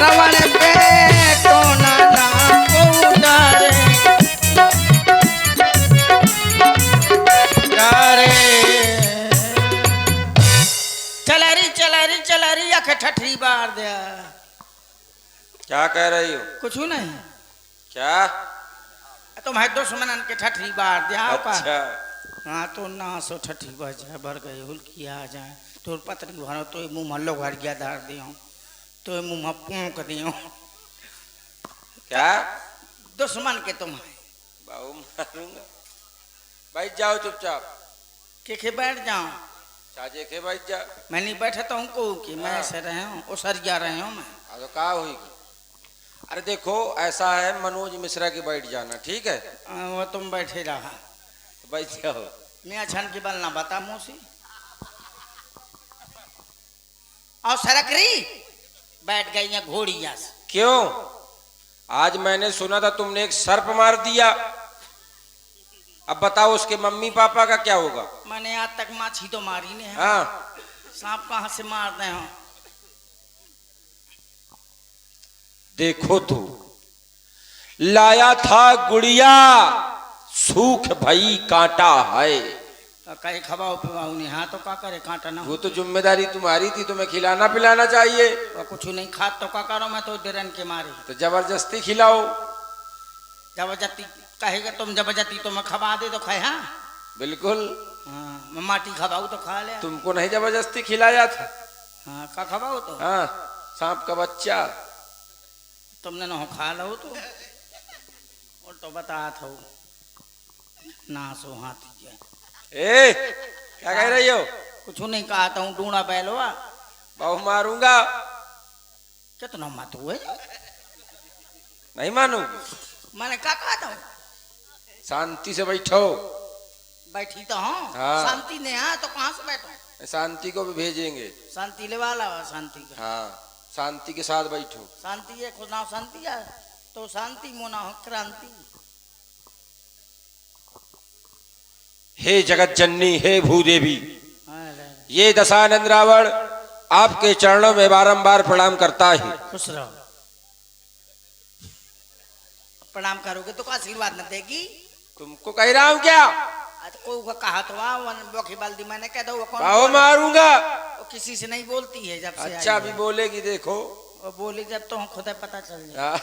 श्रवण पे तो नाना को डरे चला रही अख ठठरी बार दिया। क्या कह रही हो? कुछ नहीं। क्या? तुम है दुश्मनन के ठठरी बार दिया। अच्छा। हाँ तो ना सो ठठी बजा भर गए हुल्की आ जाए तो पतरी भरो तो मुँह मल्लो भर गया धार दियो तो मुँह में पूंक दियो। क्या? दुश्मन के तुम है बाबू मारूंगा। बैठ जाओ चुपचाप। के बैठ जाओ। चाचे के बैठ जा। मैं नहीं बैठा तो उनको कि मैं ऐसे रहे हूँ उसरिया रहे हूँ मैं। तो क्या हुई? अरे देखो ऐसा है मनोज मिश्रा के बैठ जाना ठीक है। वो तुम बैठे रहा बैठ जाओ। मियाँ छन की बल ना बता मौसी और सरकरी बैठ गई है घोड़िया से। क्यों? आज मैंने सुना था तुमने एक सर्प मार दिया। अब बताओ उसके मम्मी पापा का क्या होगा? मैंने आज तक माछी तो मारी नहीं है। हाँ सांप कहाँ से मारते हो? देखो तो लाया था गुड़िया सूख भई कांटा है। तो कहीं खवाओ पिवाओ नहीं। हाँ तो क्या करे कांटा ना वो तो जिम्मेदारी तुम्हारी थी तुम्हें खिलाना पिलाना चाहिए। और कुछ नहीं खा तो क्या करो मैं तो डरन के मारे तो जबरदस्ती खिलाओ। जबरदस्ती कहेगा तुम जबरदस्ती तो मैं खवा दे तो खाए। हाँ बिल्कुल। हाँ मैं माटी खवाऊ तो खा ले। तुमको नहीं जबरदस्ती खिलाया था? हाँ का खवाओ तो हाँ सांप का बच्चा तुमने ना खा लो तो और तो बता था ना सो हाथी ए क्या कह रही हो? कुछ नहीं कहा था हूँ ढूंढा पहलवा बहु मारूंगा। कितना मत हुए नहीं मानू। मैंने क्या कहा था? शांति से बैठो। बैठी तो हूँ। हाँ। शांति नहीं है तो कहाँ से बैठो? शांति को भी भेजेंगे। शांति ले वाला शांति का। हाँ शांति के साथ बैठो। शांति है खुद ना शांति है तो शांति मोना हो क्रांति। हे जगत जननी हे भूदेवी ये दशानंद रावण आपके चरणों में बारंबार प्रणाम करता है। खुश रहो। प्रणाम करोगे तो आशीर्वाद न देगी? तुमको कह रहा हूँ क्या? को कहा तो बोखी बाल्दी मैंने कह दो बाहो मारूंगा। वो किसी से नहीं बोलती है जब से। अच्छा भी बोलेगी देखो। वो बोली जब तो खुद पता चल जाए।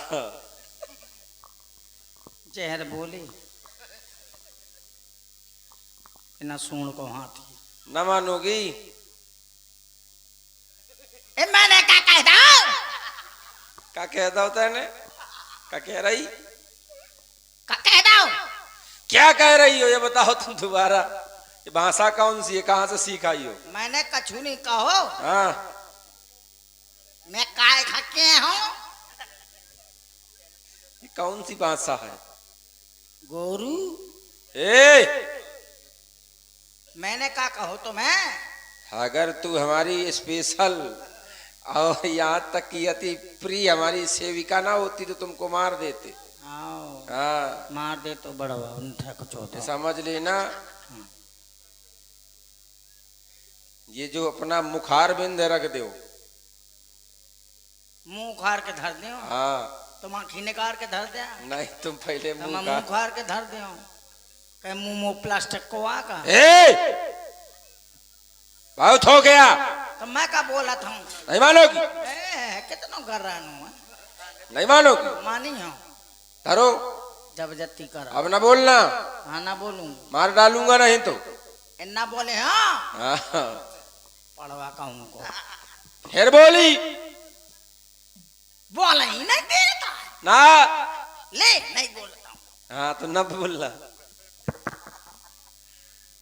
जहर बोली ना सूण को हाथी न मानोगी। मैंने क्या कहता? क्या कहता होता है? क्या कह रही? क्या कहता? क्या कह रही हो ये बताओ तुम दोबारा। ये भाषा कौन सी है? कहाँ से सीख आई हो? मैंने कछु नहीं कहो। हाँ मैं काय खके हूँ। ये कौन सी भाषा है? गोरू ए मैंने क्या कहो तो मैं? अगर तू हमारी स्पेशल और यहाँ तक की अति प्रिय हमारी सेविका ना होती तो तुमको मार देते। हाँ मार दे तो बड़ा उनका कुछ होता। समझ लेना। ये जो अपना मुखार बिंद रख दो। मुंह खार के धर दे। हाँ तुम आँखी निकाल के धर दे। नहीं तुम पहले मुंह खार के धर दे। कहीं मुंह प्लास्टिक को आका। बहुत हो गया। तो मैं क्या बोला था? नहीं मानोगी? कितना कर रहा हूँ? नहीं मानोगी? मानी हूँ। धरो जबरदस्ती कर। अब ना बोलना। हाँ ना बोलूंगा। मार डालूंगा नहीं तो। इन्ना बोले हाँ पढ़वा कहूँ को फिर बोली बोला ही नहीं देता ना। ले नहीं बोलता हूँ। हाँ तो न बोलना।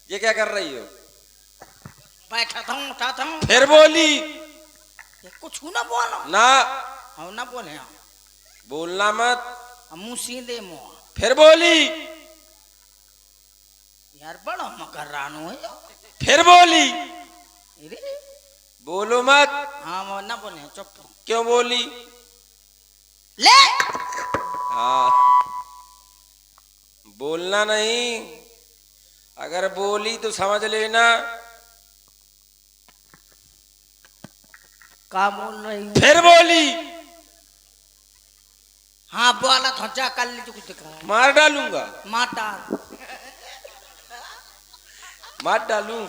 ये क्या कर रही हो? बैठा था उठा था। फिर बोली कुछ ना बोलो ना। हम ना बोले हाँ। बोलना मत। मुँह सीधे मुँह। फिर बोली यार बड़ा मकर रानू है। फिर बोली अरे बोलो मत। हाँ वो ना बोले चुप। क्यों बोली? ले हाँ बोलना नहीं। अगर बोली तो समझ लेना। का बोल रही हूँ? फिर बोली हाँ बोला तो जा कल ली तो कुछ दिखा है। मार डालूंगा, माता मार डालूं,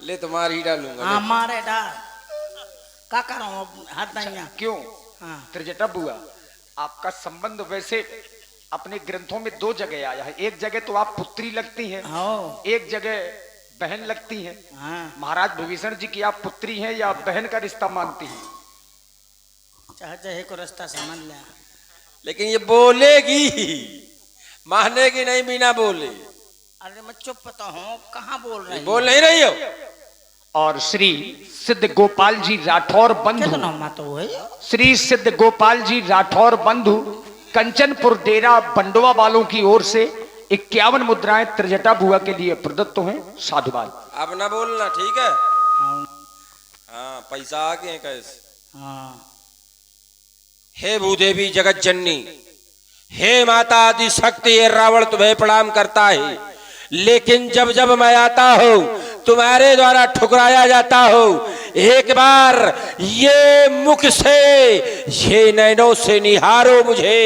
ले तो मार ही डालूंगा। हाँ मारे डाल का कर रहा हूँ हाथ नहीं। क्यों हाँ त्रिजटा बुआ, आपका संबंध वैसे अपने ग्रंथों में दो जगह आया है। एक जगह तो आप पुत्री लगती हैं, हाँ एक जगह बहन लगती हैं। हाँ महाराज विभीषण जी की आप पुत्री हैं या बहन का रिश्ता मानती हैं? चाहे को रास्ता समझ लिया। लेकिन ये बोलेगी, मानेगी नहीं बिना बोले। अरे मैं चुप तो हूँ, कहाँ बोल रही बोल नहीं रही हो। और श्री सिद्ध गोपाल जी राठौर बंधु, कितना माँ तो है श्री सिद्ध गोपाल जी राठौर बंधु कंचनपुर डेरा बंडवा वालों की ओर से 51 मुद्राएं त्रिजटा बुआ के लिए प्रदत्त हैं। साधुवाद। अब ना बोलना, ठीक है। हाँ हाँ पैसा आ गए कैसे। हाँ हे भूदेवी जगत जननी, हे माता आदि शक्ति, ये रावण तुम्हें प्रणाम करता है। लेकिन जब जब मैं आता हूं तुम्हारे द्वारा ठुकराया जाता हो, एक बार ये मुख से, ये नैनों से निहारो मुझे।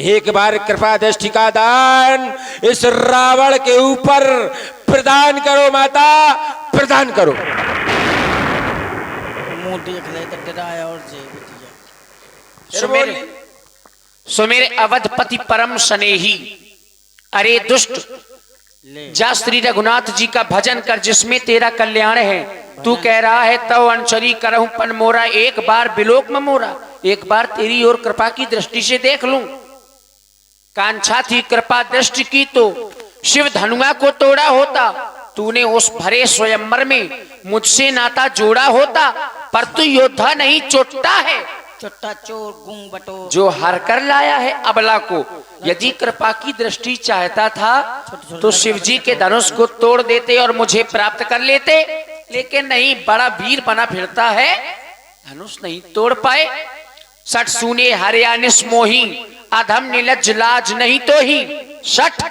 एक बार कृपा दृष्टि का दान इस रावण के ऊपर प्रदान करो माता, प्रदान करो। मुंह देख ले तो डराया और जे सुमेर अवधपति परम स्नेही, अरे दुष्ट जा श्री रघुनाथ जी का भजन कर जिसमें तेरा कल्याण है। तू कह रहा है तव अनचरी करहूं पन मोरा, एक बार बिलोक में मोरा, एक बार तेरी ओर कृपा की दृष्टि से देख लूं। कांछा थी कृपा दृष्टि की तो शिव धनुआ को तोड़ा होता, तूने उस भरे स्वयंवर में मुझसे नाता जोड़ा होता। पर तू योद्धा नहीं चोट्टा है, चोट्टा चोर गुंग बटो जो हर कर लाया है अबला को। यदि कृपा की दृष्टि चाहता था तो शिव जी के धनुष को तोड़ देते और मुझे प्राप्त कर लेते, लेकिन नहीं, बड़ा वीर बना फिरता है, धनुष नहीं तोड़ पाए। सठ सुने हरियाणिस मोही, अधम निलज्ज लाज नहीं तो ही। सठ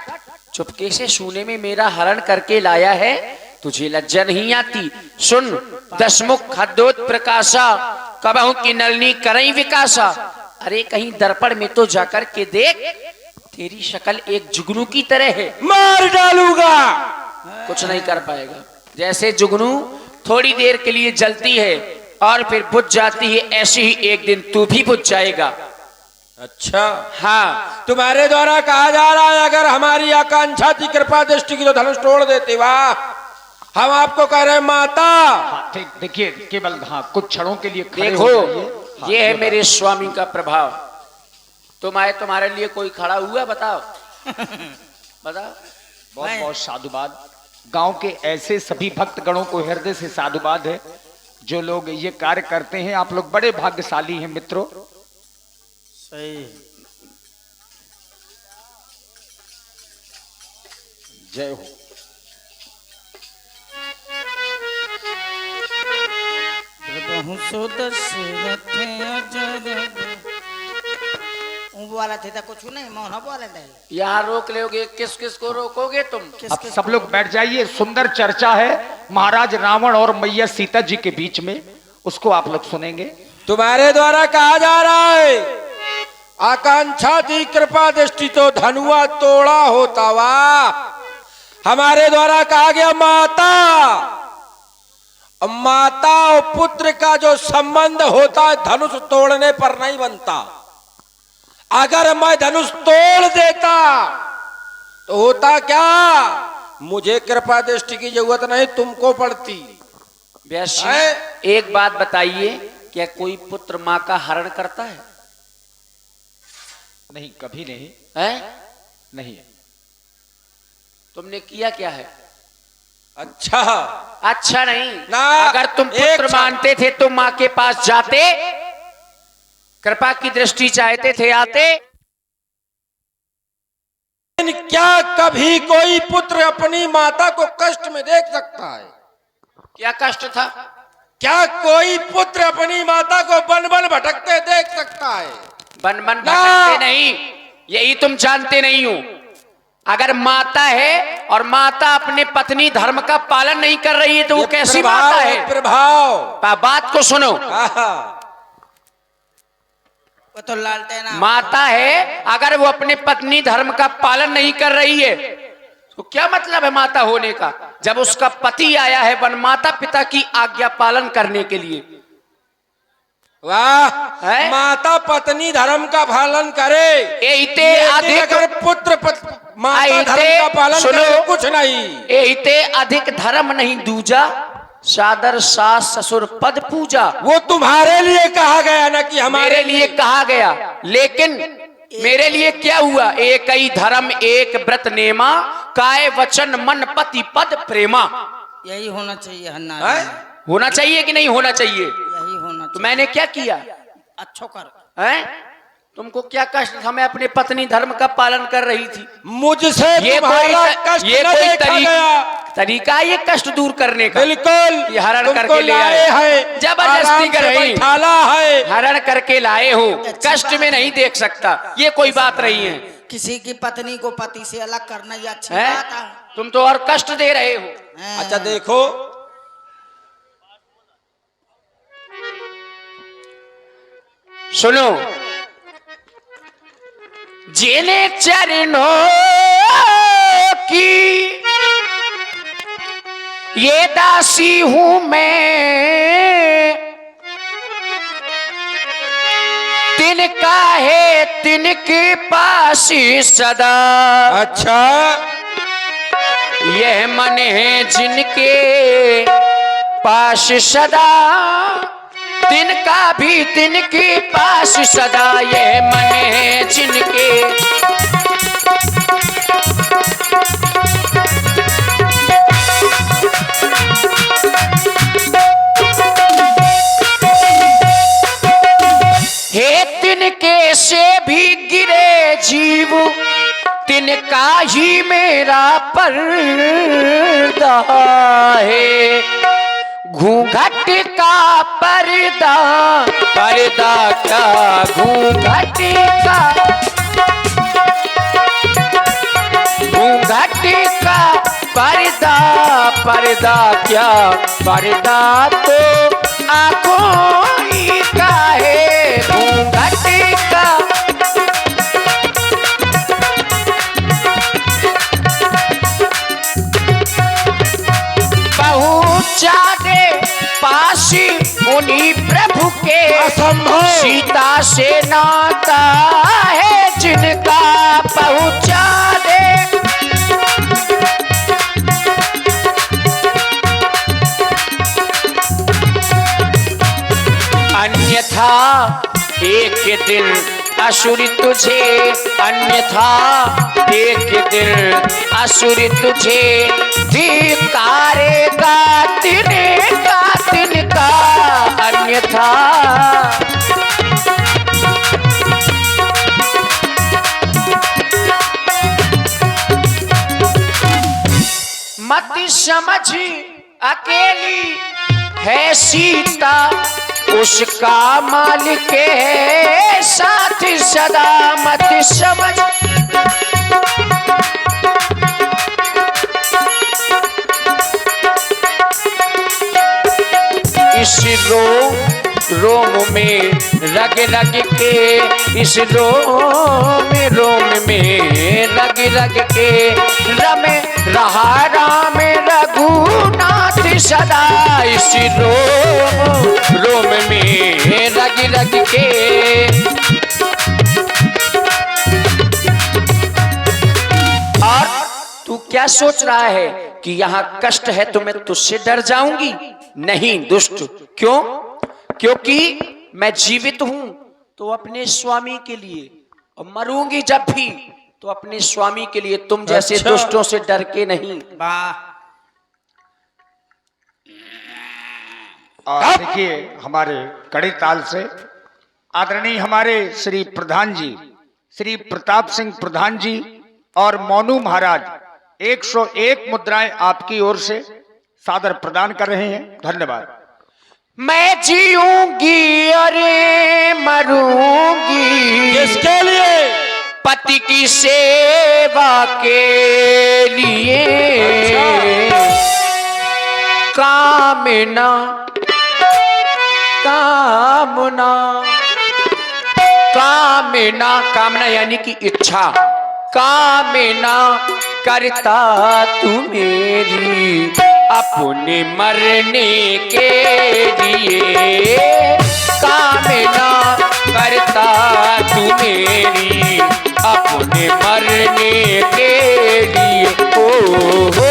चुपके से सुने में मेरा हरण करके लाया है, तुझे लज्जा नहीं आती। सुन दशमुख खद्दोत प्रकाशा, कबहू की नलनी करई विकासा। अरे कहीं दर्पण में तो जाकर के देख, तेरी शक्ल एक जुगनू की तरह है। मार डालूंगा। कुछ नहीं कर पाएगा। जैसे जुगनू थोड़ी देर के लिए जलती है और फिर बुझ जाती है, ऐसे ही एक दिन तू भी बुझ जाएगा। अच्छा हाँ, तुम्हारे द्वारा कहा जा रहा है अगर हमारी आकांक्षा थी कृपा दृष्टि की तो धनुष तोड़ देते। वाह, हम आपको कह रहे हैं माता। ठीक, देखिए केवल हाँ कुछ क्षणों के लिए खड़े देखो, हो जाइए। ये है मेरे स्वामी का प्रभाव। तुम आए, तुम्हारे लिए कोई खड़ा हुआ? बताओ बताओ। बहुत बहुत साधुवाद। गांव के ऐसे सभी भक्त गणों को हृदय से साधुवाद है जो लोग ये कार्य करते हैं। आप लोग बड़े भाग्यशाली हैं मित्रों। सही। जय हो। बहु सुदर्शरथ अजर वाला थे तो कुछ नहीं मौन बोले नहीं। यहाँ रोक लोगे, किस किस को रोकोगे तुम? किस अब किस सब लोग बैठ जाइए। सुंदर चर्चा है महाराज रावण और मैया सीता जी के बीच में, उसको आप लोग सुनेंगे। तुम्हारे द्वारा कहा जा रहा है आकांक्षा थी कृपा दृष्टि तो धनुआ तोड़ा होता। वाह, हमारे द्वारा कहा गया माता। माता और पुत्र का जो संबंध होता है धनुष तोड़ने पर नहीं बनता। अगर मैं धनुष तोड़ देता तो होता क्या, मुझे कृपा दृष्टि की जरूरत नहीं, तुमको पड़ती। व्यास जी, एक बात बताइए, क्या कोई पुत्र माँ का हरण करता है? नहीं, कभी नहीं है? नहीं। तुमने किया क्या है? अच्छा अच्छा नहीं ना, अगर तुम पुत्र मानते थे तो माँ के पास जाते, कृपा की दृष्टि चाहते थे आते। क्या कभी कोई पुत्र अपनी माता को कष्ट में देख सकता है? क्या कष्ट था? क्या कोई पुत्र अपनी माता को बन बन भटकते देख सकता है? बन बन भटकते नहीं, यही तुम जानते नहीं हो। अगर माता है और माता अपने पत्नी धर्म का पालन नहीं कर रही है तो वो कैसी माता है? प्रभाव। बात को सुनो। वो तो लालटेन माता है, अगर वो अपने पत्नी धर्म का पालन नहीं कर रही है तो क्या मतलब है माता होने का? जब उसका पति आया है वन माता पिता की आज्ञा पालन करने के लिए। वाह, है? माता पत्नी धर्म का पालन करे, एहिते लेकिन अगर पुत्र माता धर्म का पालन करे कुछ नहीं। एहिते अधिक धर्म नहीं दूजा, सादर सास ससुर पद पूजा। वो तुम्हारे लिए कहा गया ना कि मेरे लिए कहा गया, लेकिन मेरे लिए क्या हुआ? एक ही धर्म एक व्रत नेमा, काय वचन मन पति पद प्रेमा। यही होना चाहिए हन्ना, होना चाहिए कि नहीं होना चाहिए? यही होना तो चाहिए। मैंने क्या किया? अच्छो कर। हैं? तुमको क्या कष्ट था? मैं अपने पत्नी धर्म का पालन कर रही थी। मुझसे ये तुम्हारा कष्ट ये न कोई देखा गया। तरीका ये कष्ट दूर करने का? बिल्कुल, ये हरण तुमको करके ले लाए आए हैं, जबरदस्ती आराम कर से रही, बैठाला है। हरण करके लाए हो, कष्ट में नहीं देख सकता, ये कोई बात नहीं है। किसी की पत्नी को पति से अलग करना ये अच्छी हैं? बात है। तुम तो और कष्ट दे रहे हो। अच्छा देखो, सुनो, जिन चरणों की ये दासी हूं मैं, तिनका है तिनके पास सदा। अच्छा यह मन है जिनके पास सदा, तिनका भी तिनके पास सदा। यह मन है जिनके हे तिनके से भी गिरे जीव, तिनका ही मेरा पर्दा है। घूंघट का पर्दा, पर्दा का घूंघट का, घूंघट का पर्दा, पर्दा क्या पर्दा तो आंखों ही का है। घूंघट का पहुंचा दे पास उन्हीं प्रभु के, असंभव। सीता से नाता है जिनका। पहुंचा दे अन्यथा एक दिन असुर तुझे, अन्यथा एक दिन असुर तुझे धिकारेगा तिनका तिनका। अन्यथा मत समझ अकेली है सीता, उसका मालिक है साथ सदा। मत समझ इस रोम में रग रग के, इस रोम में रग रग के रमे रहा राम रघुनाथ सदा। इस रोम में रग रग के और तू क्या सोच रहा है कि यहाँ कष्ट है तो मैं तुझसे डर जाऊंगी? नहीं दुष्ट। क्यों? क्योंकि मैं जीवित हूं तो अपने स्वामी के लिए, और मरूंगी जब भी तो अपने स्वामी के लिए, तुम जैसे अच्छा। दुष्टों से डर के नहीं। वाह, और देखिए हमारे कड़े ताल से आदरणीय हमारे श्री प्रधान जी, श्री प्रताप सिंह प्रधान जी और मोनू महाराज 101 मुद्राएं आपकी ओर से सादर प्रदान कर रहे हैं। धन्यवाद। मैं जीऊंगी अरे मरूंगी किसके लिए? पति की सेवा के लिए। कामना कामना कामना, कामना यानी कि इच्छा, कामना करता तू मेरी अपने मरने के लिए, कामना करता तू मेरी अपने मरने के लिए। ओ हो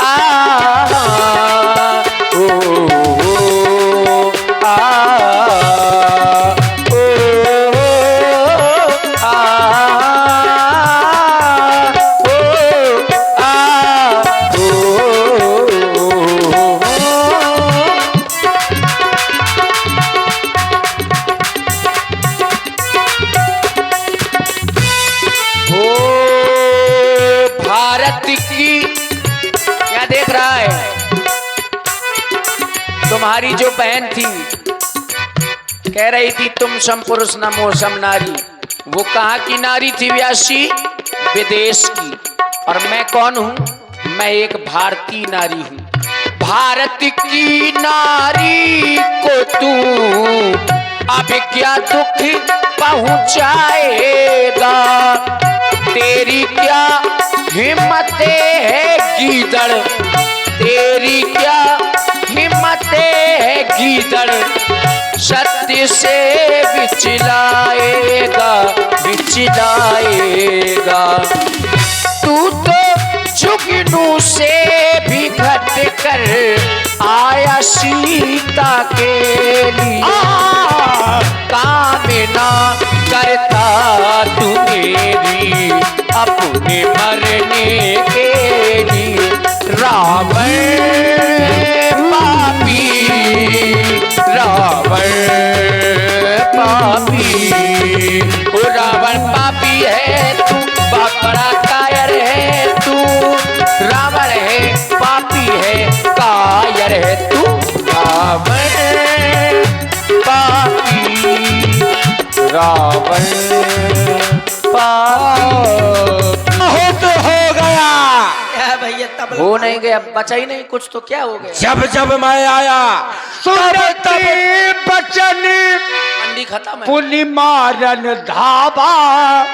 आ ओ आ क्या देख रहा है? तुम्हारी जो बहन थी कह रही थी तुम सम पुरुष न मोह सम नारी, वो कहाँ की नारी थी व्यासी? विदेश की। और मैं कौन हूँ? मैं एक भारतीय नारी हूँ। भारत की नारी को तू अब क्या दुख पहुँचाएगा? तेरी क्या हिम्मत है गीदड़, तेरी क्या हिम्मत है गीदड़, सत्य से बिचलाएगा, बिचलाएगा। तू तो जुगनू से भी घट कर आया सीता के लिए, कामना करता तू मेरी अपने मरने के लिए। रावण पापी, रावण पापी, ओ रावण पापी है तू, बड़ा कायर है तू, रावण है पापी है कायर है तू, रावण पापी, रावण हो गया। क्या भैया तब हो नहीं गया, बचा ही नहीं कुछ, तो क्या हो गया? जब जब मैं आया सुनती बचन मंडी खत्म है। पुनि मारन धावा।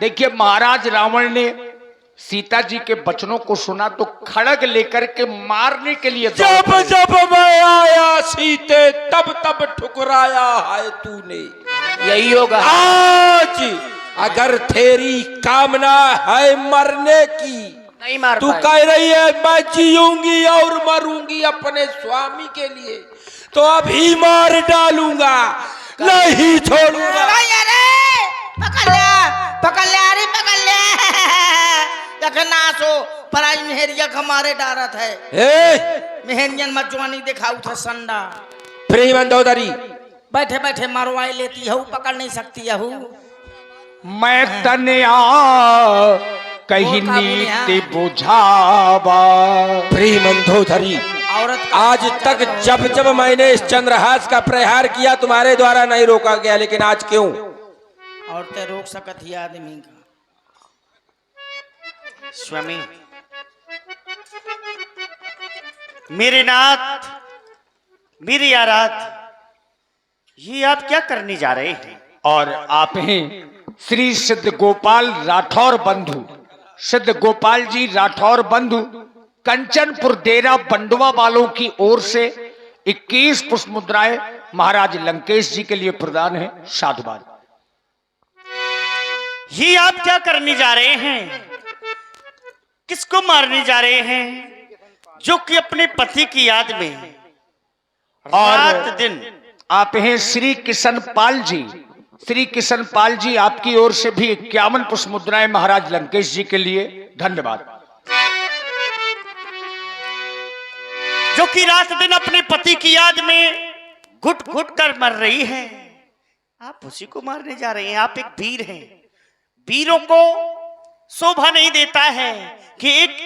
देखिए महाराज रावण ने सीता जी के बचनों को सुना तो खड़ग लेकर के मारने के लिए जब जब मैं आया सीते तब तब ठुकराया है तूने। यही होगा। आज अगर तेरी कामना है मरने की, नहीं मार तू पाए। कह रही है मैं जीऊंगी और मरूंगी अपने स्वामी के लिए, तो अभी मार डालूंगा, नहीं छोड़ूंगा। पकड़ ले अरे पकड़ ले। देखना सो पराई मेहरिया हमारे डारत है। मेहरियन मजवानी दिखाऊ था संडा। प्रेम अंधोदरी बैठे बैठे मरवाई लेती हूँ, पकड़ नहीं सकती हूँ। मैं तनिया कहीं नीति बुझावा। प्रेम अंधोदरी औरत आज तक जब जब मैंने इस चंद्रहास का प्रहार किया तुम्हारे द्वारा नहीं रोका गया, लेकिन आज क्यों? औरतें रोक सकत ही आदमी का। स्वामी, मेरे नाथ, मेरे आराध, ये आप क्या करने जा रहे हैं? और आप हैं श्री सिद्ध गोपाल राठौर बंधु, सिद्ध गोपाल जी राठौर बंधु कंचनपुर डेरा बंडवा वालों की ओर से 21 पुष्प मुद्राएं महाराज लंकेश जी के लिए प्रदान है। साधुवाद। ये आप क्या करने जा रहे हैं? किसको मारने जा रहे हैं? जो कि अपने पति की याद में और रात दिन। आप हैं श्री किशन पाल जी, श्री किशन पाल जी आपकी ओर से भी 51 पुष्प मुद्राएं महाराज लंकेश जी के लिए। धन्यवाद। जो कि रात दिन अपने पति की याद में घुट घुट कर मर रही है, आप उसी को मारने जा रहे हैं। आप एक वीर हैं। वीरों को शोभा नहीं देता है कि एक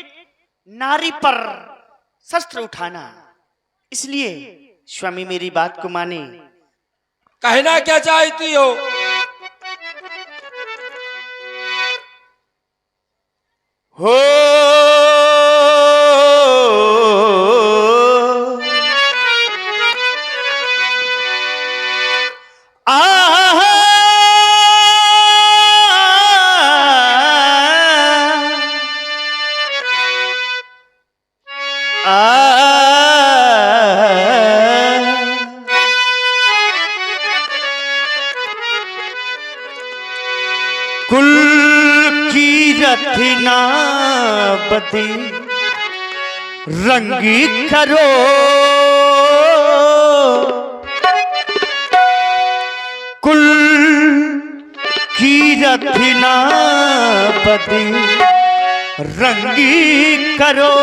नारी पर शस्त्र उठाना। इसलिए स्वामी मेरी बात को माने। कहना क्या चाहती हो? हो आहा कुल की रथना बदी रंगी करो, कुल की रथना बदी रंगी करो,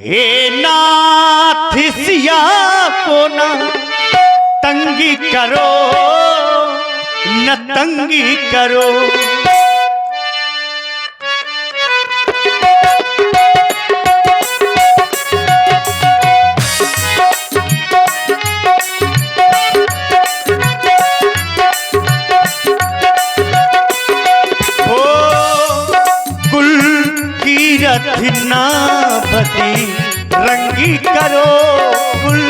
हे नाथ सिया को ना तंगी करो, न तंगी करो। रथना बदी रंगी करो, कुल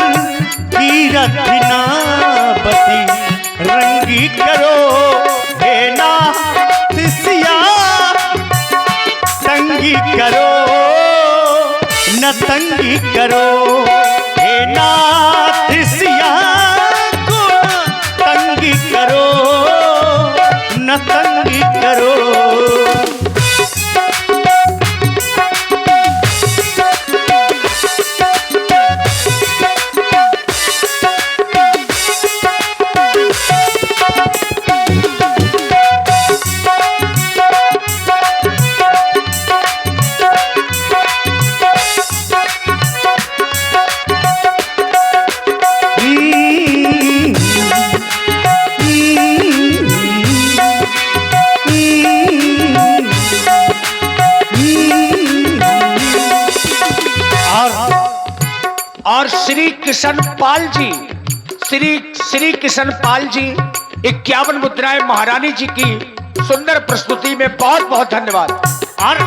की रथना बदी रंगी करो, हे नाथ सिया तंगी करो, न तंगी करो, हे नाथ सिया को तंगी करो, न तंगी करो। और श्री किशन पाल जी, श्री किशन पाल जी 51 मुद्राएं महारानी जी की सुंदर प्रस्तुति में बहुत बहुत धन्यवाद। और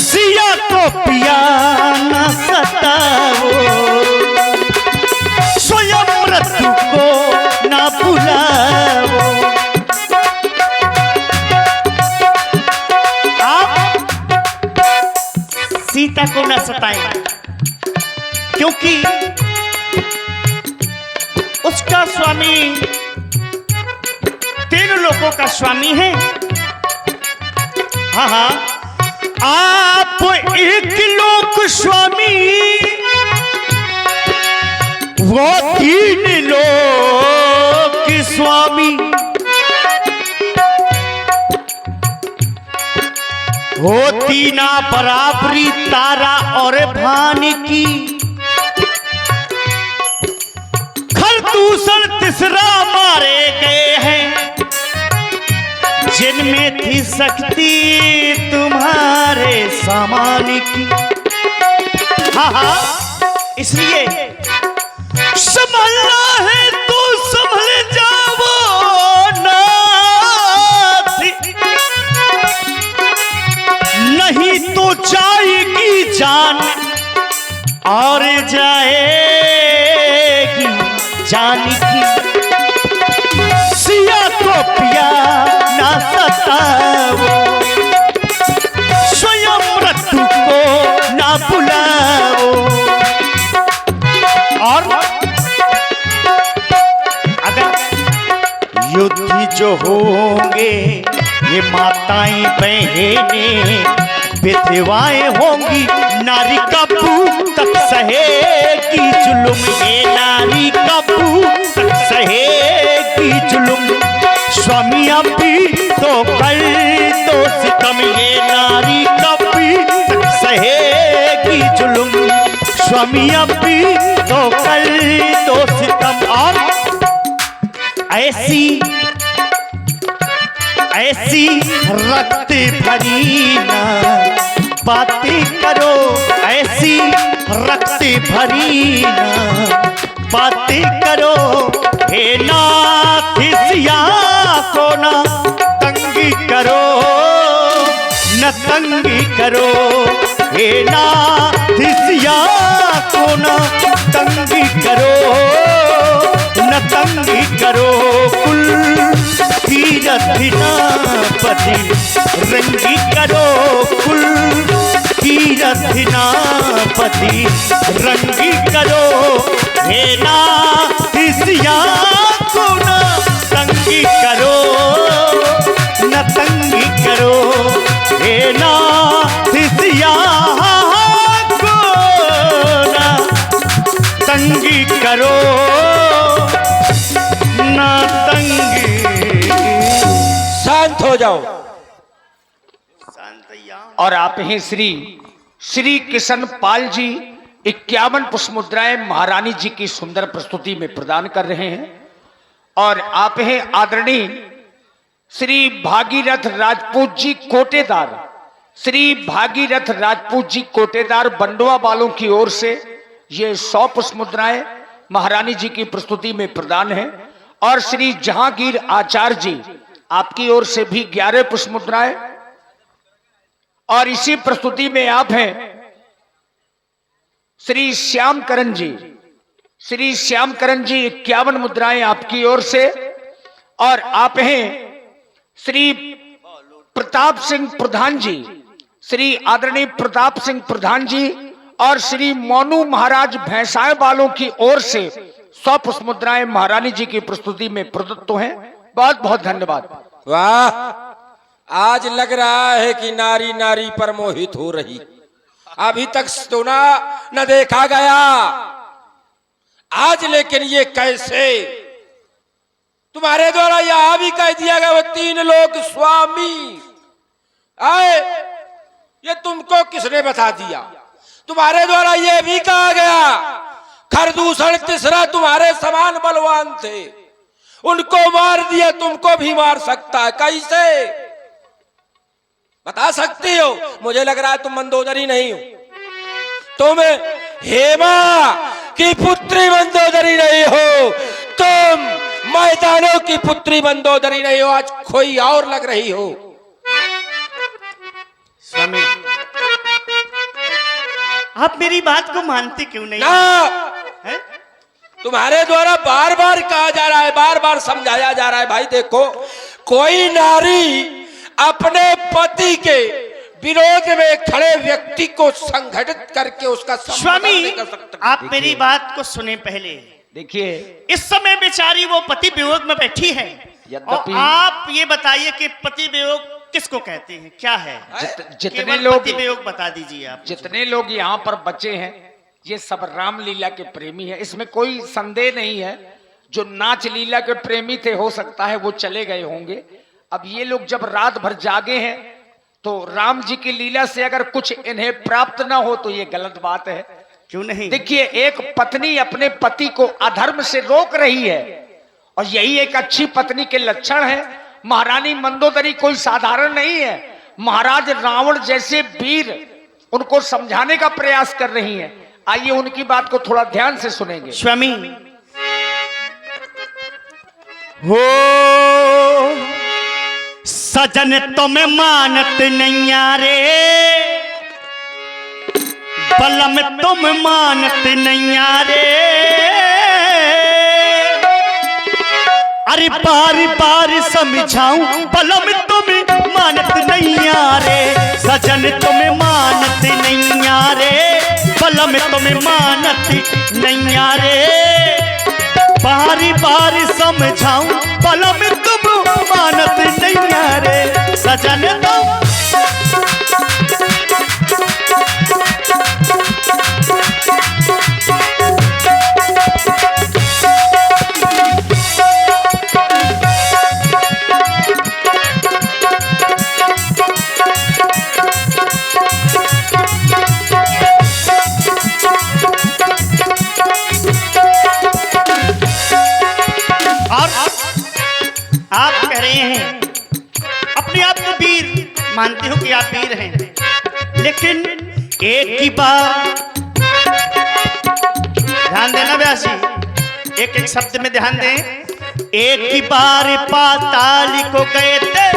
सिया को पिया न सताओ, स्वयं मृत्यु को न बुलाओ, सीता को न सताएं, क्योंकि उसका स्वामी तीन लोगों का स्वामी है। हाँ हाँ, आप एक लोक स्वामी, वो तीन लोक स्वामी, होती ना बराबरी तारा और भान की, खरदूषण तीसरा मारे गए हैं, जिनमें थी शक्ति तुम्हारे सामान की। हाँ हाँ, इसलिए संभलना है तो संभल जाओ नहीं तो जाएगी जान और जाएगी जान की। सिया को पिया ना सताओ, स्वयं मृत्यु को ना बुलाओ। और अगर युद्ध जो होंगे ये माताएं बहनें विधवाएं होंगी, नारी कबू तक सहेगी जुल्म, ये नारी कबू तक सहेगी जुल्म। स्वामी अभी तो कर दो सितम, ये नारी कभी तक सहेगी जुल्म। स्वामी अभी तो कर दो सितम। और ऐसी रक्त भरी ना बातें करो, ऐसी रक्त भरी ना बातें करो। हे नाथ सिया को ना तंगी करो, न तंगी करो। हे नाथ सिया को ना तंगी करो, न तंगी करो। कुल की रथना पति रंगी करो, कुल की रथना पति रंगी करो। हे नाथ करो ना तंग। शांत हो जाओ। और आप हैं श्री श्री किशन पाल जी 51 पुष्प मुद्राएं महारानी जी की सुंदर प्रस्तुति में प्रदान कर रहे हैं। और आप हैं आदरणीय श्री भागीरथ राजपूत जी कोटेदार, श्री भागीरथ राजपूत जी कोटेदार बंडवा वालों की ओर से ये 100 पुष्प मुद्राएं महारानी जी की प्रस्तुति में प्रदान है। और श्री जहांगीर आचार्य जी आपकी ओर से भी 11 पुष्प मुद्राएं। और इसी प्रस्तुति में आप हैं श्री श्यामकरण जी, श्री श्यामकरण जी 51 मुद्राएं आपकी ओर से। और आप हैं श्री प्रताप सिंह प्रधान जी, श्री आदरणीय प्रताप सिंह प्रधान जी और श्री मोनू महाराज भैंसाए वालों की ओर से 100 पुष्प मुद्राएं महारानी जी की प्रस्तुति में प्रदत्त हैं। बहुत बहुत धन्यवाद। वाह, आज लग रहा है कि नारी नारी पर मोहित हो रही। अभी तक सुना न देखा गया, आज लेकिन ये कैसे? तुम्हारे द्वारा यह भी कह दिया गया वो 3 लोग स्वामी आए, ये तुमको किसने बता दिया? तुम्हारे द्वारा यह भी कहा गया खरदूषण तीसरा तुम्हारे समान बलवान थे, उनको मार दिया, तुमको भी मार सकता है। कैसे बता सकती हो? मुझे लग रहा है तुम मंदोदरी नहीं हो, तुम हेमा की पुत्री मंदोदरी नहीं हो, तुम मैदानों की पुत्री मंदोदरी नहीं हो, आज कोई और लग रही हो। स्वामी, आप मेरी बात को मानते क्यों नहीं? ना, है? तुम्हारे द्वारा बार बार कहा जा रहा है, बार बार समझाया जा रहा है, भाई देखो, कोई नारी अपने पति के विरोध में खड़े व्यक्ति को संगठित करके उसका स्वामी, कर सकते। आप मेरी बात को सुने पहले। देखिए, इस समय बेचारी वो पति वियोग में बैठी है, और आप ये बताइए कि पति वियोग किसको कहते हैं, क्या है? जितने लोग पति वियोग बता दीजिए आप। जितने लोग यहाँ पर बचे हैं ये सब रामलीला के प्रेमी हैं, इसमें कोई संदेह नहीं है। जो नाच लीला के प्रेमी थे हो सकता है वो चले गए होंगे। अब ये लोग जब रात भर जागे हैं तो राम जी की लीला से अगर कुछ इन्हें प्राप्त ना हो तो ये गलत बात है। क्यों नहीं? देखिए, एक पत्नी अपने पति को अधर्म से रोक रही है और यही एक अच्छी पत्नी के लक्षण है। महारानी मंदोदरी कोई साधारण नहीं है, महाराज रावण जैसे वीर उनको समझाने का प्रयास कर रही हैं। आइए उनकी बात को थोड़ा ध्यान से सुनेंगे। स्वामी, हो सजन तुम मानत नहीं रे, बलम तुम मानत नहीं रे, अरे बार बार समझाऊं बलम तुम मानत नहीं रे, सजन तुम मानत नहीं रे, बलम तुम मानत नहीं रे, बारी बारी समझाऊं बलम तुम मानत नहीं रे, सजन तुम। आप कह रहे हैं अपने आप को वीर मानते हो कि आप वीर हैं, लेकिन एक ही बार ध्यान देना व्यासी, एक एक शब्द में ध्यान दें। एक ही बार पाताल को गए थे,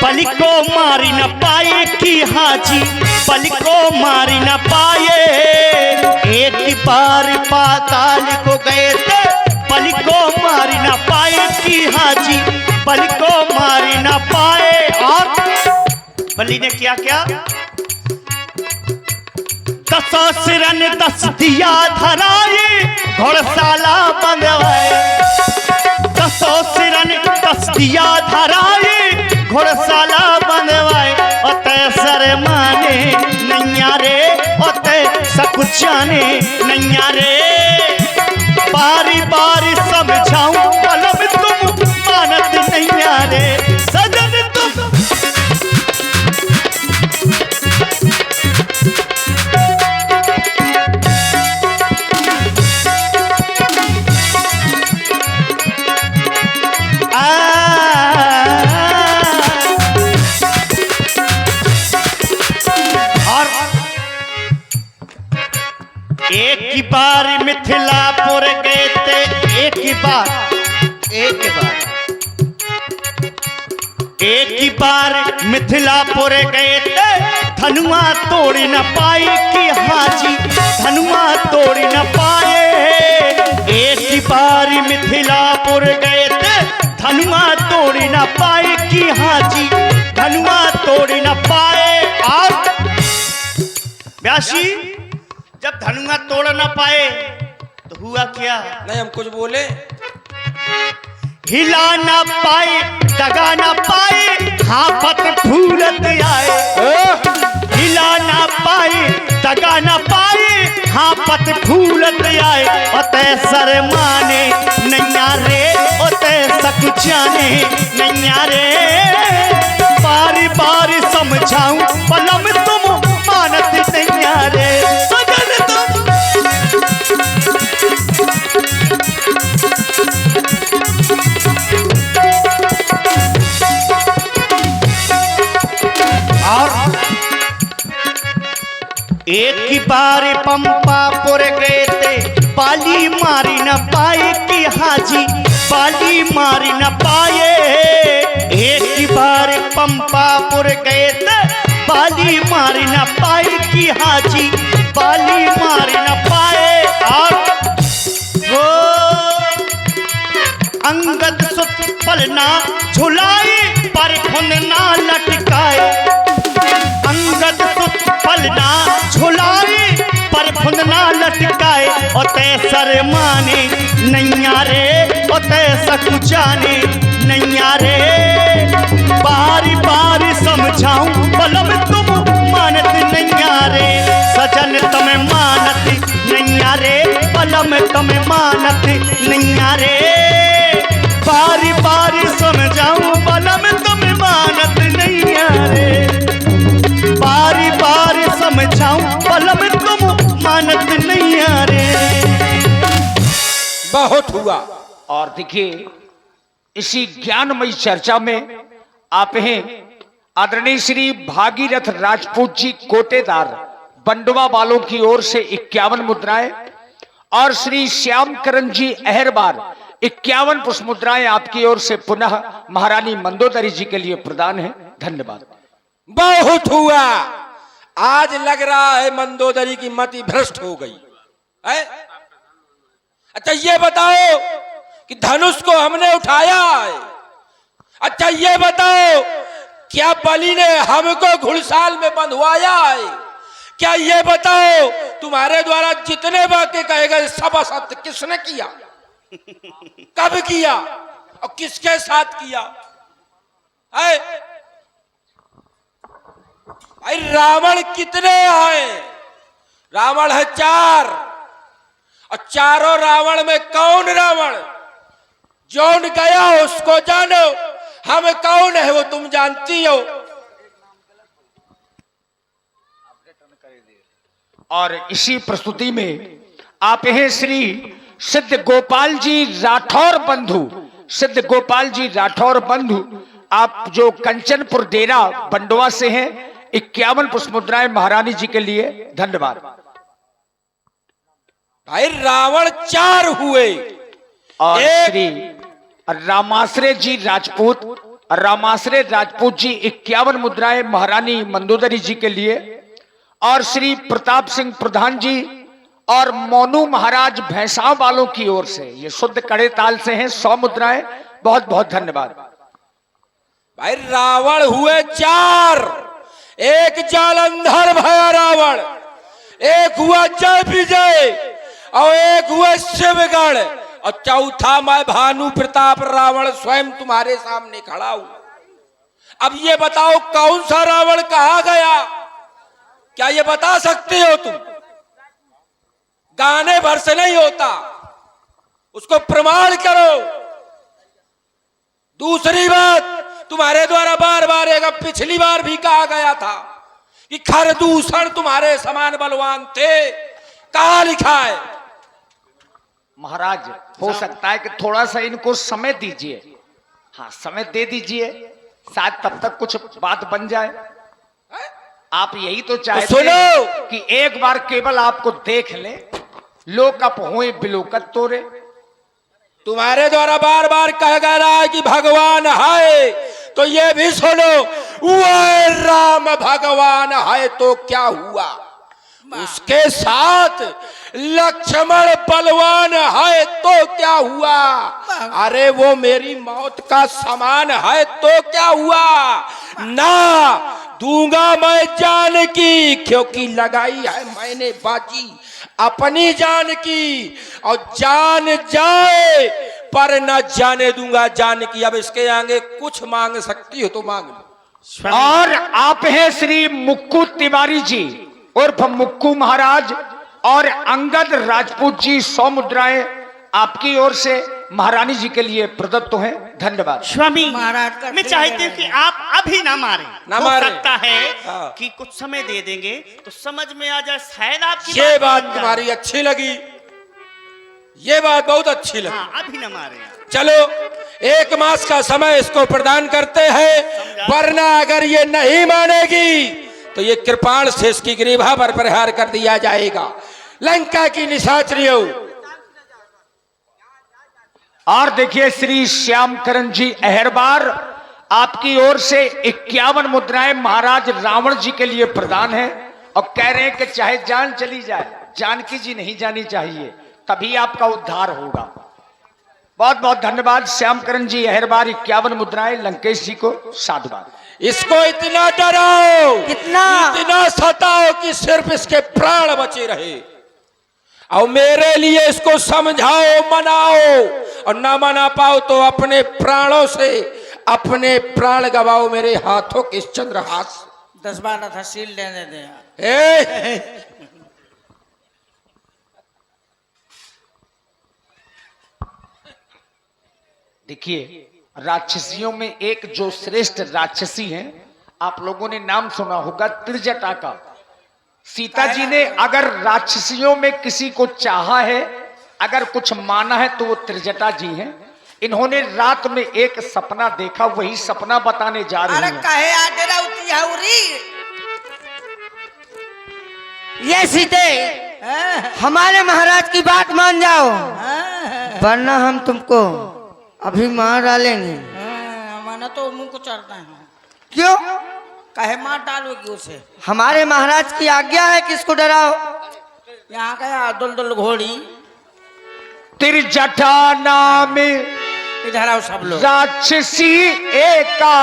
बलि को मारी न पाए कि हाजी बलि को मारी न पाए। एक ही बार पाताल को गए थे, बलि को मारी न पाए कि हाजी बलि को मारी न पाए। और बलि ने क्या क्या? 10 सिरन 10 दिया धराए, घोड़शाला बंधवाए। 10 सिरन 10 दिया धराए, घोड़शाला बंधवाए। ओते सर माने नैया रे, ओते सकुचाने नैया रे। समझाऊं बलम तुम मानत नहीं यारे सजन तुम। एक ही बार मिथिलापुर गए थे, एक ही बार मिथिलापुर गए थे, धनुआ तोड़ी न पाई कि हाजी धनुआ तोड़ी न पाए। एक ही बार मिथिलापुर गए थे, धनुआ तोड़ी न पाई कि हाजी धनुआ तोड़ी न पाए। और व्यासी जब धनुआ तोड़ न पाए तो हुआ क्या? नहीं हम कुछ बोले? हिला न पाए, दगा न पाए, हाफत फूलत आए। हिला न पाए, दगा न पाए, हाफत फूलत आए। ओते शर्माने नैया रे, ओते सकुचाने नैया रे। बारी बारी समझाऊं बलम तुम मानत नैया रे सजन तुम। और एक ही बार पंपापुर गए थे, बाली मारी न पाए कि हाजी बाली मारी न पाए। एक ही बार पंपापुर गए थे, बाली मारी न पाए कि हाजी बाली मारी न पाए। और वो अंगद सुत पलना झुलाई पर खुन ना लटकाए। अंगद सुत पलना झुलाई पर खुन ना लटकाए। ओते शर्माने नैया रे, ओते सकुचाने नैया रे। बारी बारी समझाऊं बलम तुम मानत नैया रे सजन तुम्हें मानत नैया रे बलम तुम्हें मानत नैया रे। बारी बारी समझाऊं बलम तुम्हें मानत नैया रे। बारी बारी समझाऊं बलम तुम मानत नैया रे। बहुत हुआ। और देखिए इसी ज्ञानमयी चर्चा में आप हैं आदरणीय श्री भागीरथ राजपूत जी कोटेदार बंडवा वालों की ओर से 51 मुद्राएं और श्री श्यामकरण जी अहरबार 51 पुष्प मुद्राएं आपकी ओर से पुनः महारानी मंदोदरी जी के लिए प्रदान है। धन्यवाद। बहुत हुआ। आज लग रहा है मंदोदरी की मति भ्रष्ट हो गई है? अच्छा ये बताओ कि धनुष को हमने उठाया है। अच्छा ये बताओ क्या बलि ने हमको घुड़साल में बंधवाया है? क्या ये बताओ तुम्हारे द्वारा जितने वाक्य कहे गए सब असत्य किसने किया, कब किया और किसके साथ किया है? भाई रावण कितने हैं? रावण है 4 और चारों रावण में कौन रावण? जौन गया उसको जानो, हम कौन है वो तुम जानती हो। और इसी प्रस्तुति में आप हैं श्री सिद्ध गोपाल जी राठौर बंधु, सिद्ध गोपाल जी राठौर बंधु, आप जो कंचनपुर डेरा बंडवा से हैं। 51 पुष्प मुद्राएं महारानी जी के लिए। धन्यवाद। भाई रावण 4 हुए और श्री रामाश्रय जी राजपूत, रामाश्रय राजपूत जी 51 मुद्राएं महारानी मंदोदरी जी के लिए। और श्री प्रताप सिंह प्रधान जी और मोनू महाराज भैंसा वालों की ओर से ये शुद्ध कड़े ताल से हैं 100 मुद्राएं। बहुत बहुत धन्यवाद। भाई रावण हुए 4, एक जालंधर भया रावण, एक हुआ जय विजय और एक हुआ शिवगढ़ और चौथा मैं भानु प्रताप रावण स्वयं तुम्हारे सामने खड़ा हूं। अब ये बताओ कौन सा रावण कहा गया? क्या ये बता सकते हो तुम? गाने भर से नहीं होता, उसको प्रमाण करो। दूसरी बात, तुम्हारे द्वारा बार बार एक पिछली बार भी कहा गया था कि खरदूषण तुम्हारे समान बलवान थे, कहां लिखा है? महाराज हो सकता है कि थोड़ा सा इनको समय दीजिए। हाँ, समय दे दीजिए, शायद तब तक कुछ बात बन जाए। आप यही तो चाहते सुनो कि एक बार केवल आपको देख ले, लोकप हुए बिलोकत तोरे। तुम्हारे द्वारा बार बार कहा जा रहा है कि भगवान है, तो ये भी सुनो, वह राम भगवान है तो क्या हुआ? उसके साथ लक्ष्मण बलवान है तो क्या हुआ? अरे वो मेरी मौत का समान है तो क्या हुआ? ना दूंगा मैं जान की, क्योंकि लगाई है मैंने बाजी अपनी जान की, और जान जाए पर न जाने दूंगा जान की। अब इसके आगे कुछ मांग सकती हो तो मांग लो। और आप हैं श्री मुक्कू तिवारी जी उर्फ मुक्कू महाराज, और अंगद राजपूत जी 100 मुद्राएं आपकी ओर से महारानी जी के लिए प्रदत्त हैं। धन्यवाद। स्वामी महाराज का मैं चाहती हूँ कि आप अभी ना मारें। ना हो मारें। सकता है हाँ। कि कुछ समय दे देंगे तो समझ में आ जाए, शायद आपकी ये बात बन जाए। तुम्हारी अच्छी लगी, ये बात बहुत अच्छी लगी। हाँ, अभी ना मारें। चलो 1 मास का समय इसको प्रदान करते हैं, वरना अगर ये नहीं मानेगी तो ये कृपाण से इसकी ग्रीवा पर प्रहार कर दिया जाएगा। लंका की निशाचरियों। और देखिए श्री श्यामकरण जी अहरबार, आपकी ओर से 51 मुद्राएं महाराज रावण जी के लिए प्रदान है, और कह रहे हैं कि चाहे जान चली जाए, जानकी जी नहीं जानी चाहिए, तभी आपका उद्धार होगा। बहुत बहुत धन्यवाद श्यामकरण जी अहरबार। 51 मुद्राएं लंकेश जी को साधुवाद। इसको इतना डराओ, कितना? इतना सताओ कि सिर्फ इसके प्राण बचे रहे, और मेरे लिए इसको समझाओ, मनाओ, और ना मना पाओ तो अपने प्राणों से अपने प्राण गवाओ मेरे हाथों के इस चंद्रहास से। 10 बार था सील देने दे। देखिए राक्षसियों में एक जो श्रेष्ठ राक्षसी हैं, आप लोगों ने नाम सुना होगा त्रिजटा का। सीता जी ने अगर राक्षसियों में किसी को चाहा है, अगर कुछ माना है, तो वो त्रिजटा जी हैं। इन्होंने रात में एक सपना देखा, वही सपना बताने जा रही अरे हैं। कहे आटे राउती हौरी। ये सीते हमारे महाराज की बात मान जाओ, वरना हम तुमको अभी मार डालेंगे। माना तो मुंह को चढ़ता है। क्यों? कहे मार डालोगी उसे? हमारे महाराज की आज्ञा है कि इसको डराओ। यहाँ गया दुलदुल घोड़ी। त्रिजटा नाम इधर आओ सब लोग। राक्षसी एका,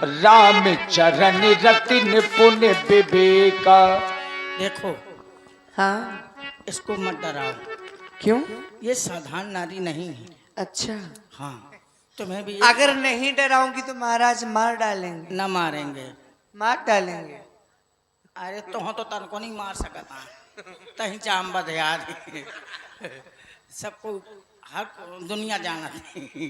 राम चरण रतिन पुण्य विवेका। देखो, हाँ, इसको मत डराओ। क्यों? ये साधारण नारी नहीं है। अच्छा, हाँ, तुम्हें भी अगर नहीं डराऊंगी तो महाराज मार डालेंगे। न मारेंगे। मार डालेंगे। अरे तुम तो तन को नहीं मार सकता, तही चाम बद यार। सबको हर दुनिया जाना थी।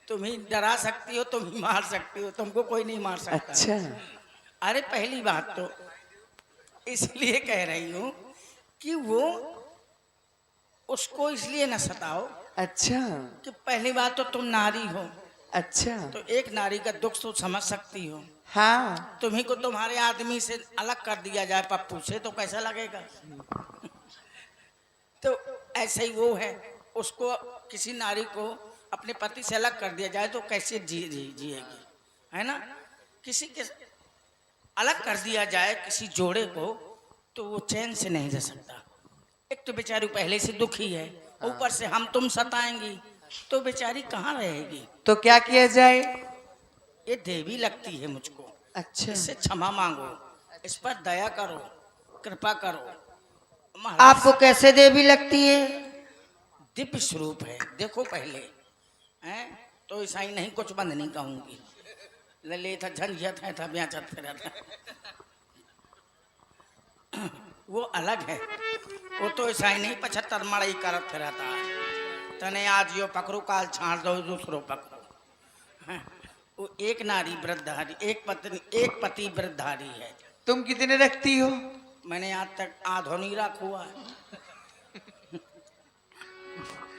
तुम ही डरा सकती हो, तुम ही मार सकती हो, तुमको कोई नहीं मार सकता। अच्छा, अरे पहली बात तो इसलिए कह रही हूँ कि वो उसको इसलिए न सताओ। अच्छा, कि पहली बात तो तुम नारी हो, अच्छा, तो एक नारी का दुख तो समझ सकती हो। हाँ, तुम्ही को तुम्हारे आदमी से अलग कर दिया जाए पप्पू से, तो कैसा लगेगा? तो ऐसे ही वो है, उसको किसी नारी को अपने पति से अलग कर दिया जाए तो कैसे जिएगी, है ना? किसी के अलग कर दिया जाए किसी जोड़े को, तो वो चैन से नहीं रह सकता। एक तो बेचारी पहले से दुखी है, ऊपर से हम तुम सताएंगी तो बेचारी कहाँ रहेगी? तो क्या किया जाए? ये देवी लगती है मुझको। अच्छा, इससे क्षमा मांगो, इस पर दया करो, कृपा करो। आपको कैसे देवी लगती है? दिव्य स्वरूप है, देखो पहले हैं तो ऐसा ही नहीं, कुछ बंद नहीं कहूंगी। ले था झंझट है था ब्याचत फिरा था। वो अलग है, वो तो ऐसा ही नहीं 75 मड़ई करत फिरा था। तने आज यो पकड़ू काल छाड़ दो दूसरो पकड़ो। हाँ, वो एक नारी व्रतधारी, एक पति व्रतधारी है। तुम कितने रखती हो? मैंने आज तक आधो नहीं रखा हुआ है।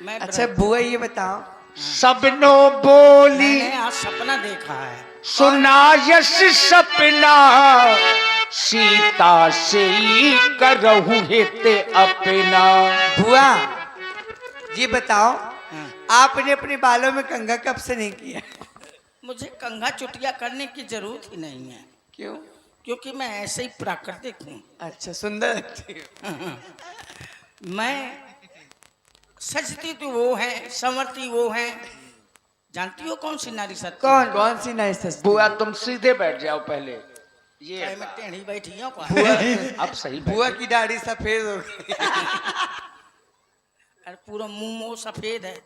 मैं अच्छा बुआ ये बताओ, सबनो बोली मैंने आज सपना देखा है। सुना यश सपना, सीता से ही करहु हित अपना। बुआ ये बताओ, हाँ। आपने अपने बालों में कंघा कब से नहीं किया? मुझे कंघा चुटिया करने की जरूरत ही नहीं है, क्यों? क्योंकि मैं ऐसे ही प्राकृतिक हूँ। अच्छा सुंदर लगती हो। मैं सजती तो वो है, संवरती वो है। जानती हो कौन सी नारी सत्य? कौन कौन सी नारी सस्ती? बुआ तुम सीधे बैठ जाओ पहले। ये मैं टेढ़ी बैठी हूँ। अब सही बैठ। बुआ की दाढ़ी सफेद हो गई। अरे पूरा मुंह वो सफेद है।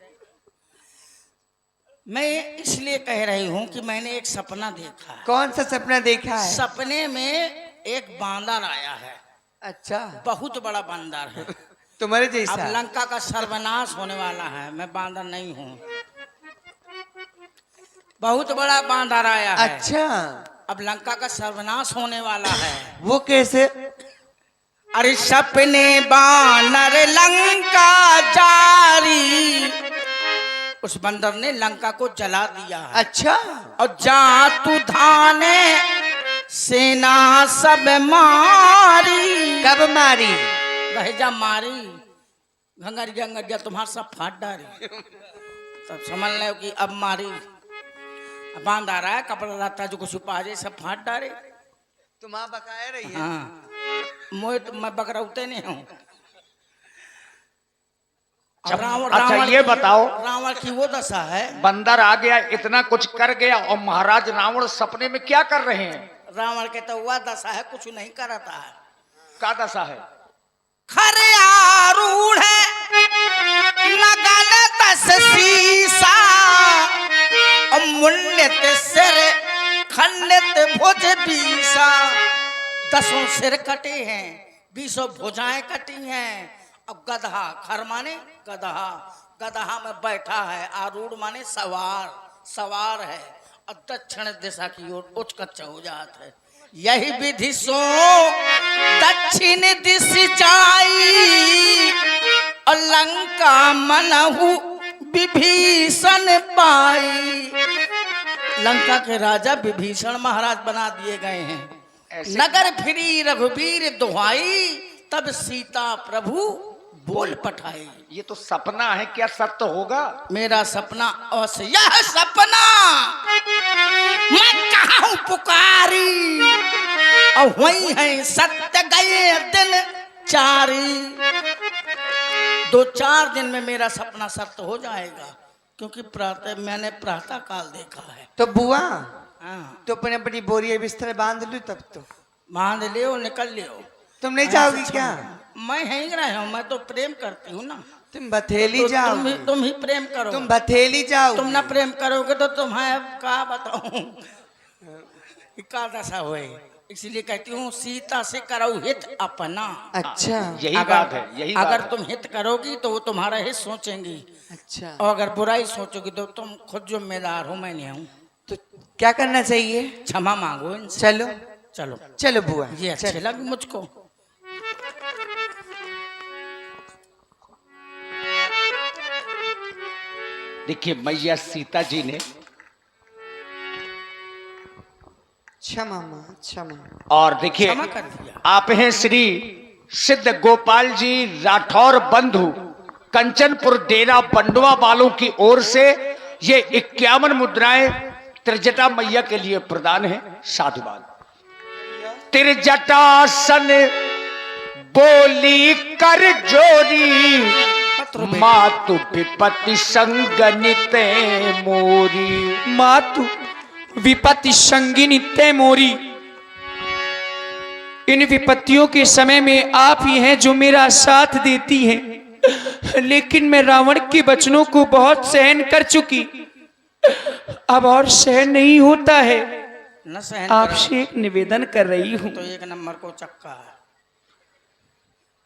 मैं इसलिए कह रही हूँ कि मैंने एक सपना देखा है। कौन सा सपना देखा है? सपने में एक बांदर आया है, अच्छा बहुत बड़ा बांदर है। तुम्हारे अब जैसा? लंका का सर्वनाश होने वाला है। मैं बांदर नहीं हूँ, बहुत बड़ा बांदर आया है। अच्छा अब लंका का सर्वनाश होने वाला है। वो कैसे? अरे सपने बानर लंका जारी, उस बंदर ने लंका को जला दिया है। अच्छा और जा तू धाने सेना सब मारी। कब मारी? जा मारी घंगरिया गंगरिया तुम्हारा सब फाट डारी। तब समझ लो कि अब मारी। अब बांध आ रहा है, कपड़ा रहता जो कुछ उपा जाए सब फाट डारे। तुम आप बकाया रही है। हाँ, मोए तो मैं बकरौते नहीं हूँ। अब अच्छा ये बताओ, रावण की वो दशा है। बंदर आ गया, इतना कुछ कर गया, और महाराज रावण सपने में क्या कर रहे हैं? रावण के तो वह दशा है, कुछ नहीं करता है। क्या दशा है? खरे आरूढ़ लगन दस सीसा, और मुंडित सिर खंडित भुज बीसा। 10 सिर कटे हैं, 20 भुजाएं कटी हैं। अब गधा, खर माने गधा, गधा में बैठा है। आरूढ़ माने सवार, सवार है। और दक्षिण दिशा की ओर उच्च कच्च हो जाता है। यही विधि सो दक्षिण दिश जाई, और लंका मनहु विभीषण पाई। लंका के राजा विभीषण महाराज बना दिए गए हैं। नगर फिरी रघुवीर दुहाई, तब सीता प्रभु बोल पठाई। ये तो सपना है, क्या सत्य होगा? मेरा सपना अवश्य, यह सपना मैं कहा हूं पुकारी, और वही है सत्य गए दिन चारी। 2-4 दिन में मेरा सपना सत्य हो जाएगा, क्योंकि मैंने प्रातः काल देखा है। तो बुआ हाँ, तो अपने अपनी बोरिया बिस्तर बांध लू तब तो। बांध लियो, निकल लियो। तुम नहीं जाओगी क्या? मैं ही रहा हूँ, मैं तो प्रेम करती हूँ ना। तुम बथेली तो जाओ। तुम ही प्रेम करो। तुम बथेली जाओ। तुम ना प्रेम करोगे तो तुम्हें अब क्या बताऊं क्या दशा हुए। इसलिए कहती हूँ सीता से करो हित अपना। अच्छा यही बात है, यही बात अगर है। तुम हित करोगी तो वो तुम्हारा हित सोचेंगी, अच्छा और अगर बुराई सोचोगी तो तुम खुद जिम्मेदार हो, मैं नहीं हूँ। तो क्या करना चाहिए? क्षमा मांगो इनसे। चलो चलो चलो बुआ। ये अच्छे चलो। लगे मुझको। देखिए मैया सीता जी ने, क्षमा माँ क्षमा। और देखिए क्षमा कर दिया। आप हैं श्री सिद्ध गोपाल जी राठौर बंधु, कंचनपुर डेरा बंडवा वालों की ओर से ये 51 मुद्राएं त्रिजटा मैया के लिए प्रदान है। साधुवाद। त्रिजटासन बोली कर जोरी, मातु विपत्ति संगनित मोरी। मातु विपत्ति संगिनी तय मोरी। इन विपत्तियों के समय में आप ही हैं जो मेरा साथ देती हैं, लेकिन मैं रावण के वचनों को बहुत सहन कर चुकी, अब और सहन नहीं होता है। न सहन आपसे एक निवेदन कर रही हूं, तो 1 नंबर को चक्का है।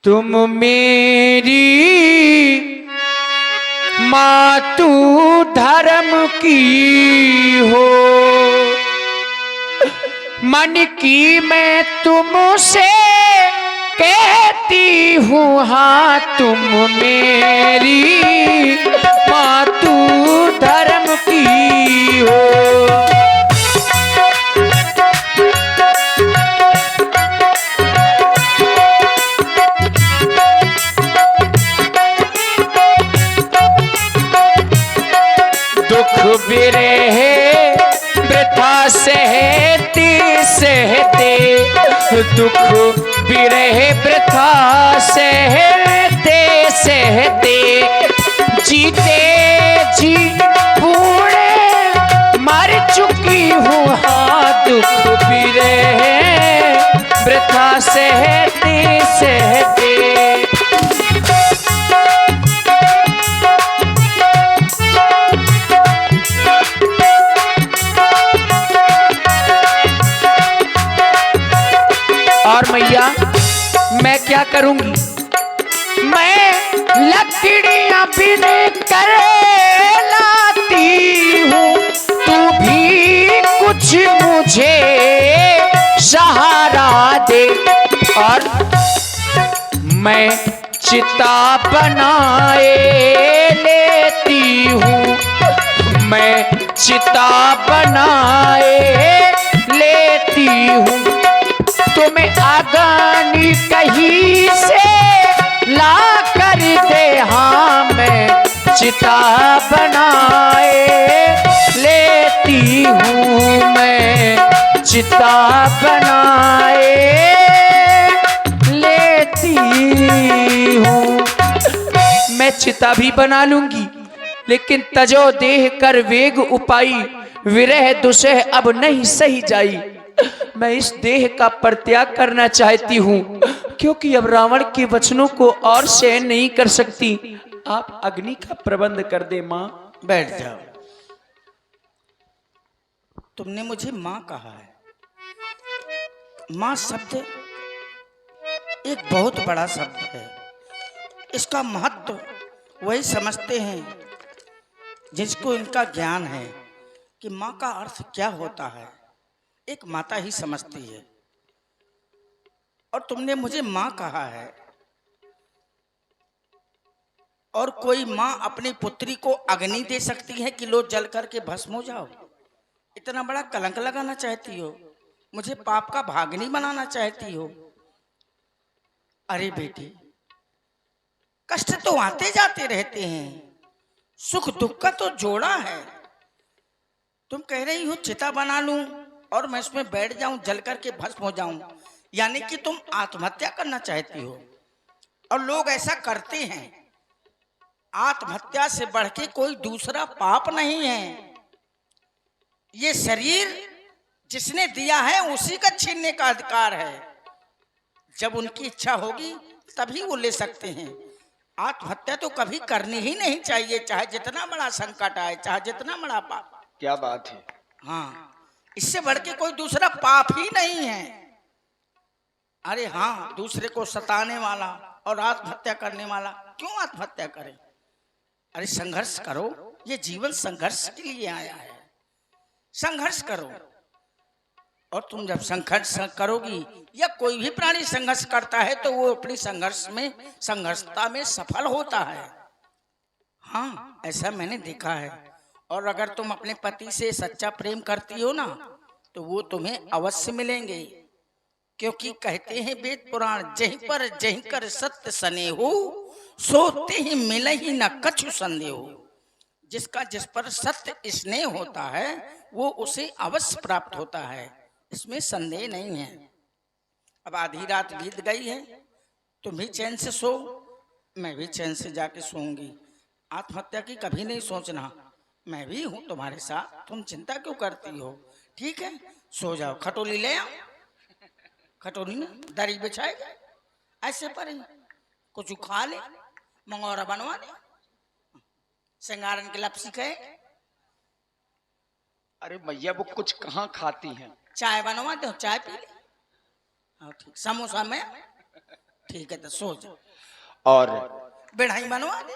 तुम मेरी माँ तू धर्म की हो, मन की मैं तुमसे कहती हूँ हाँ तुम मेरी माँ तू धर्म की हो। दुख बिरह वृथा सहते सहते, दुख बिरह वृथा सहते सहते, जीते जी बूढ़े मर चुकी हूँ हाँ दुख बिरह वृथा सहते सहते। और मैया मैं क्या करूंगी, मैं लकड़ियां बिन कर लाती हूँ, तू भी कुछ मुझे सहारा दे। और मैं चिता बनाए लेती हूँ, मैं चिता बनाए लेती हूँ, तुम्हें आगानी कहीं से ला कर दे हाँ मैं चिता बनाए लेती हूँ, मैं चिता बनाए लेती हूँ। मैं चिता भी बना लूंगी, लेकिन तजो देह कर वेग उपाई, विरह दुसह अब नहीं सही जाई। मैं इस देह का परित्याग करना चाहती हूँ, क्योंकि अब रावण के वचनों को और सहन नहीं कर सकती। आप अग्नि का प्रबंध कर दे माँ। बैठ जाओ। तुमने मुझे माँ कहा है। माँ शब्द एक बहुत बड़ा शब्द है। इसका महत्व वही समझते हैं जिसको इनका ज्ञान है कि माँ का अर्थ क्या होता है। एक माता ही समझती है। और तुमने मुझे माँ कहा है, और कोई माँ अपनी पुत्री को अग्नि दे सकती है कि लो जल करके भस्म हो जाओ? इतना बड़ा कलंक लगाना चाहती हो, मुझे पाप का भागनी बनाना चाहती हो। अरे बेटी, कष्ट तो आते जाते रहते हैं, सुख दुख का तो जोड़ा है। तुम कह रही हो चिता बना लूं और मैं इसमें बैठ जाऊं, जल करके भस्म हो जाऊं, यानी कि तुम आत्महत्या करना चाहती हो। और लोग ऐसा करते हैं। आत्महत्या से बढ़ के कोई दूसरा पाप नहीं है। ये शरीर जिसने दिया है उसी का छीनने का अधिकार है। जब उनकी इच्छा होगी तभी वो ले सकते हैं। आत्महत्या तो कभी करनी ही नहीं चाहिए, चाहे जितना बड़ा संकट आए, चाहे जितना बड़ा पाप। क्या बात है। हाँ, इससे बढ़ के कोई दूसरा पाप ही नहीं है। अरे हाँ, दूसरे को सताने वाला और आत्महत्या करने वाला क्यों आत्महत्या करे? अरे संघर्ष करो, ये जीवन संघर्ष के लिए आया है। संघर्ष करो। और तुम जब संघर्ष करोगी, या कोई भी प्राणी संघर्ष करता है तो वो अपनी संघर्षता में सफल होता है। हाँ, ऐसा मैंने देखा है। और अगर तुम अपने पति से सच्चा प्रेम करती हो ना, तो वो तुम्हें अवश्य मिलेंगे। क्योंकि कहते हैं वेद पुराण, जहीं पर जहीं कर सत्य सने हो, सोते ही मिले ही न कछु संदेह हो। जिसका जिस पर सत्य स्नेह होता है वो उसे अवश्य प्राप्त होता है, इसमें संदेह नहीं है। अब आधी रात बीत गई है, तुम भी चैन से सो, मैं भी चैन से जाके सोऊंगी। आत्महत्या की कभी नहीं सोचना, मैं भी हूं तुम्हारे साथ, तुम चिंता क्यों करती हो? ठीक है, सो जाओ। खटोली ले आओ, खटोली ना दरी बिछाएगा, ऐसे पर कुछ खा ले, मंगोरा बनवा दे, सिंगारन की लपसी कहे। अरे मैया वो कुछ कहाँ खाती हैं। चाय बनवा दो, चाय पी ले। हाँ ठीक, समोसा में ठीक है, तो सो जाओ। और बिढ़ाई बनवा दे।